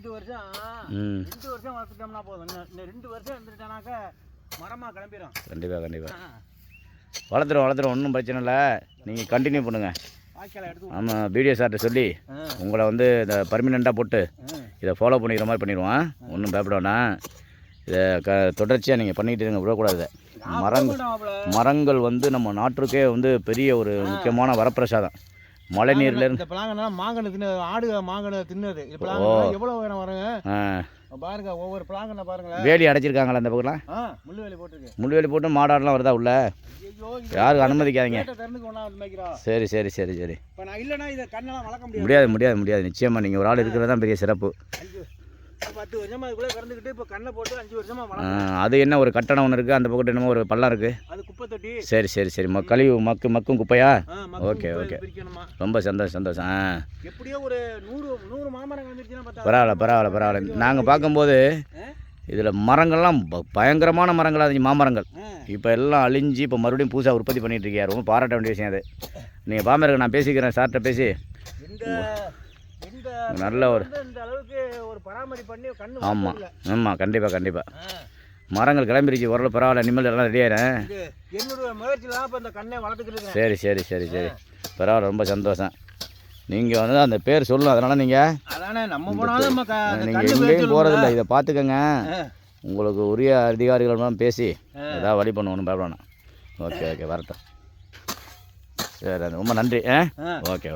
2 வருஷம் 2 வருஷம் வளர்த்துட்டோம்னா போதும். இந்த 2 வருஷம் இருந்துட்டானாக்க மரமா கிளம்பிடும். கண்டிப்பாக வளர்த்துறோம் ஒன்றும் பிரச்சனை இல்லை. நீங்கள் கண்டினியூ பண்ணுங்கள். ஆமாம், வீடியோ சார்ட்ட சொல்லி உங்களை வந்து இந்த பர்மனெண்ட்டாக போட்டு இதை ஃபாலோ பண்ணிக்கிற மாதிரி பண்ணிடுவோம். ஒன்றும் பயப்பட இதை தொடர்ச்சியாக நீங்கள் பண்ணிக்கிட்டு இருங்க, விடக்கூடாது. மரங்கள் வந்து நம்ம நாட்டுக்கே வந்து பெரிய ஒரு முக்கியமான வரப்பிரசாதம். மழை நீர்லேருந்து மாங்கன்னு தின்னு ஆடு மாங்கன்னு தின்னுது. எவ்வளோ வேணும் வருங்க பாருங்க. ஒவ்வொரு பிளாங்கன்னு பாருங்களேன். வேலி அடைச்சிருக்காங்களா அந்த பக்கம்லாம்? முள்ளுவேலி போட்டுருக்கு. முள்ளுவேலி போட்டு மாடாடெலாம் வருதா உள்ள? யாருக்கு அனுமதிக்காதீங்க. சரி இப்போ நான் இல்லைன்னா இதை கண்ணெல்லாம் வளர்க்க முடியாது. நிச்சயமாக நீங்கள் ஒரு ஆள் இருக்கிறது தான் பெரிய சிறப்பு. 10 வருஷமா அதுக்குள்ளே கறந்துக்கிட்டு இப்போ கண்ணை போட்டு 5 வருஷமா அது என்ன ஒரு கட்டணம் ஒன்று இருக்குது, அந்த பக்கத்து என்னமோ ஒரு பள்ளம் இருக்குது, அது குப்பை தொட்டி. சரி கழிவு மக்கும் குப்பையா? ஓகே ரொம்ப சந்தோஷம். எப்படியோ ஒரு 100 மாமரம் கலந்துருச்சுன்னா பரவாயில்ல. நாங்கள் பார்க்கும்போது இதில் மரங்கள்லாம் பயங்கரமான மரங்களாக இருந்துச்சு, மாமரங்கள். இப்போ எல்லாம் அழிஞ்சு இப்போ மறுபடியும் புதுசாக உற்பத்தி பண்ணிகிட்டு இருக்காரு. ரொம்ப பாராட்ட வேண்டிய விஷயம் அது. நீங்கள் பாமருக்கு நான் பேசிக்கிறேன், சார்கிட்ட பேசி நல்ல ஒரு ஆமாம் கண்டிப்பாக மரங்கள் கிளம்பிருச்சு. ஓரளவு பரவாயில்ல. இனிமேல் எல்லாம் ரெடி ஆயிடுறேன். சரி பரவாயில்ல. ரொம்ப சந்தோஷம். நீங்கள் வந்து அந்த பேர் சொல்லணும். அதனால் நீங்கள் எங்கேயும் போகிறதில்ல. இதை பார்த்துக்கங்க. உங்களுக்கு உரிய அதிகாரிகளும் பேசி ஏதாவது வழி பண்ணணும், பயப்படணும். ஓகே வரட்டும். சரி, ரொம்ப நன்றி. ஓகே